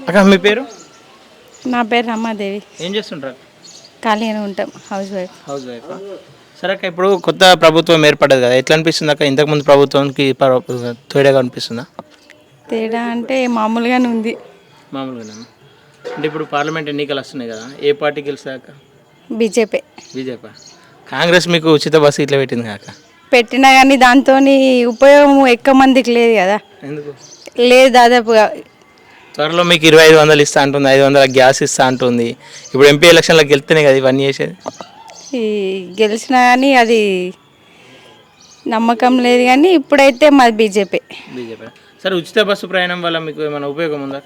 అక్క మీ పేరు? నా పేరు రమాదేవి. ఏం చేస్తుంటారు? ఖాళీగానే ఉంటాం, హౌస్ వైఫ్. House wife. సరే అక్క, ఇప్పుడు కొత్త ప్రభుత్వం ఏర్పడ్డది కదా, ఎట్లా అనిపిస్తుంది అక్క? ఇంతకుముందు ప్రభుత్వానికి తేడాగా అనిపిస్తుందా? తేడా అంటే మామూలుగానే ఉంది. మామూలుగా అంటే ఇప్పుడు పార్లమెంట్ ఎన్నికలు వస్తున్నాయి కదా, ఏ పార్టీ గెలుస్తుంది అక్క? బీజేపీ. బీజేపీ. కాంగ్రెస్ మీకు ఉచిత బస్సు ఇట్లా పెట్టింది కాక? పెట్టినా కానీ దాంతో ఉపయోగం ఎక్కువ మందికి లేదు కదా. ఎందుకు లేదు? దాదాపుగా త్వరలో మీకు 2500 ఇస్తా అంటుంది, 500 గ్యాస్ ఇస్తా అంటుంది. ఇప్పుడు ఎంపీ ఎలక్షన్లకు గెలిస్తేనే కదా ఇవన్నీ చేసేది. ఈ గెలిచినా కానీ అది నమ్మకం లేదు, కానీ ఇప్పుడైతే మాది బీజేపీ. సరే, ఉచిత బస్సు ప్రయాణం వల్ల మీకు ఏమైనా ఉపయోగం ఉందా?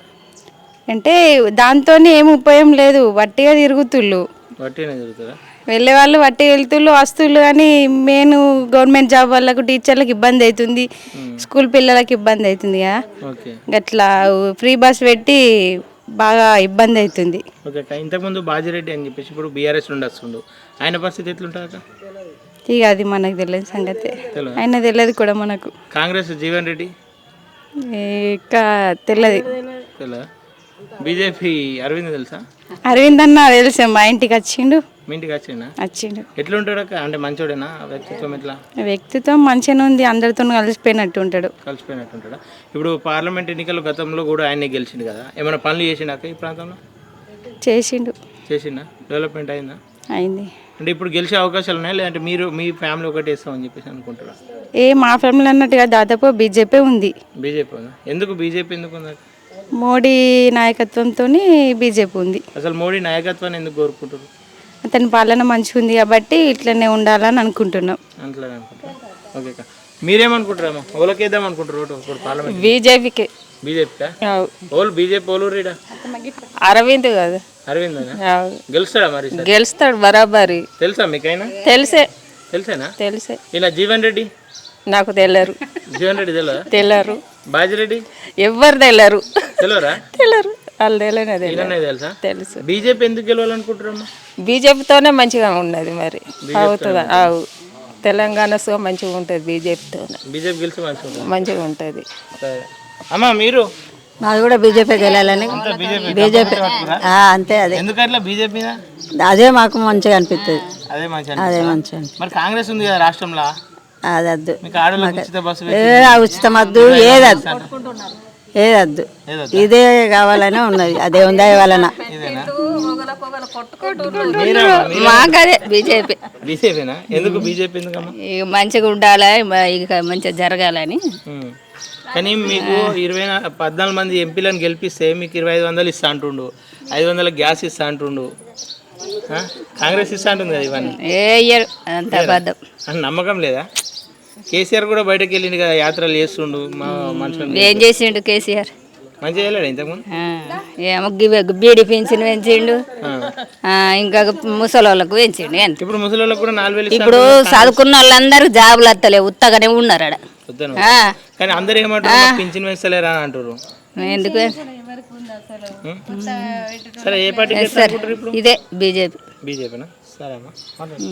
అంటే దాంతో ఏం ఉపయోగం లేదు, వట్టిగా తిరుగుతుళ్ళు. వట్టిగానే తిరుగుతారా? వెళ్ళే వాళ్ళు వట్టి వెళ్తుళ్ళు వస్తువులు, కానీ మెయిన్ గవర్నమెంట్ జాబ్ వాళ్ళకు టీచర్లకు ఇబ్బంది అవుతుంది, స్కూల్ పిల్లలకు ఇబ్బంది అవుతుంది కదా. అట్లా ఫ్రీ బస్ పెట్టి బాగా ఇబ్బంది అవుతుంది. ఓకే. ఇంతకుముందు బాజిరెడ్డి అని చెప్పేసి ఇప్పుడు బీఆర్ఎస్ నుండి వస్తుండు, ఆయన పరిస్థితి ఎట్లుంటుంది? ఇక అది మనకు తెలియదు సంగతి, ఆయన తెలియదు కూడా మనకు. కాంగ్రెస్ జీవన్ రెడ్డి ఇంకా తెలియదు. బీజేపీ అరవింద్ తెలుసా? అరవింద్ అన్న తెలుసా, మా ఇంటికి వచ్చిండు. మీ ఇంటికి వచ్చిండు. ఎట్లుంటాడు అక్క? అంటే మంచోడేనా? వ్యక్తిత్వం ఎట్లా? వ్యక్తిత్వం మంచిగానే ఉంది, అందరితో కలిసిపోయినట్టు ఉంటాడు. ఉంటాడా? ఇప్పుడు పార్లమెంట్ ఎన్నికల గతంలో కూడా ఆయనే గెలిచిండు కదా, ఏమైనా పనులు చేసిండాక ఈ ప్రాంతంలో? చేసిండా? డెవలప్మెంట్ అయిందా? అయింది. అంటే ఇప్పుడు గెలిచే అవకాశాలు ఉన్నాయి, లేదంటే మీరు మీ ఫ్యామిలీ ఒకటి వేస్తామని చెప్పేసి అనుకుంటారా? మా ఫ్యామిలీ అన్నట్టుగా దాదాపు బీజేపీ ఉంది. బీజేపీ ఉందా? ఎందుకు బీజేపీ ఎందుకు ఉందా? మోడీ నాయకత్వంతో బీజేపీ ఉంది. అసలు మోడీ నాయకత్వాన్ని ఎందుకు కోరుకుంటారు? అతని పాలన మంచిగా ఉంది కాబట్టి ఇట్లనే ఉండాలని అనుకుంటున్నాం. ఓకే అక్క, మీరేమనుకుంటారమ్మా? ఓలకేద్దాం అనుకుంటారు పార్లమెంట్? బీజేపీకి. బీజేపీ ఓలు బీజేపీ ఓలు రీడా? అరవింద్ కదా. అరవింద్ గెలుస్తాడా? మరి గెలుస్తాడు బరాబరి. తెలుసా మీకైనా? తెలుసేనా? తెలుసే. ఇలా జీవన్ రెడ్డి నాకు తెలియరు. జీవన్ రెడ్డి తెలియరు. బాజిరెడ్డి ఎవ్వరు తెలియరు. తెలియరా? తెలియరు. వాళ్ళు తెలుసా? తెలుసు. బీజేపీ ఎందుకు గెలవాలనుకుంటారమ్మా? బీజేపీతోనే మంచిగా ఉన్నది, మరి అవుతుందా? తెలంగాణ సో మంచిగా ఉంటుంది బీజేపీతో. బీజేపీ గెలిచి మంచిగా ఉంటుంది. అమ్మా మీరు? మాది కూడా బీజేపీ గెలాలని. బీజేపీ అంతే. అదే ఎందుకట్లా బీజేపీ? అదే మాకు మంచిగా అనిపిస్తుంది. అదే మంచిగా. మరి కాంగ్రెస్ ఉంది కదా రాష్ట్రంలో, అదద్దు. ఉచితం వద్దు, ఏదద్దు. ఇదే కావాలనే ఉన్నది. అదే ఉందా వలన మాకదే బీజేపీ. బీజేపీనా? ఎందుకు బీజేపీ? ఎందుకమ్మా? మంచిగా ఉండాలి, ఇక మంచిగా జరగాలని. కానీ మీకు 14 మంది ఎంపీలను గెలిపిస్తే మీకు 2500 ఇస్తా అంటుండు, 500 గ్యాస్ ఇస్తా అంటుండు. కాంగ్రెస్ ఇస్తా అంటుంది కదా ఇవన్నీ. నమ్మకం లేదా? కేసీఆర్ కూడా బయటకు వెళ్ళిండు కదా, యాత్రలు చేస్తుండు. మా మనుషులు ఏం చేసిండు కేసీఆర్? మంచిగా చేయలేడు ఇంతకుముందు? ఏమో బీడీ పెన్షన్ పెంచిండు, ఇంకా ముసలి వాళ్ళకు పెంచిండు. ఇప్పుడు ముసలి వాళ్ళకు కూడా 4000. ఇప్పుడు చదువుకున్న వాళ్ళందరూ జాబులు వస్తలేవు, ఉత్తగానే ఉన్నారు ఆడ. కానీ అందరు ఏమంటారు, పింఛన్ పెంచలేరా అని అంటారు. ఎందుకు? సరే, ఏ పార్టీ? ఇదే బీజేపీ. బీజేపీనా? సరే అమ్మా.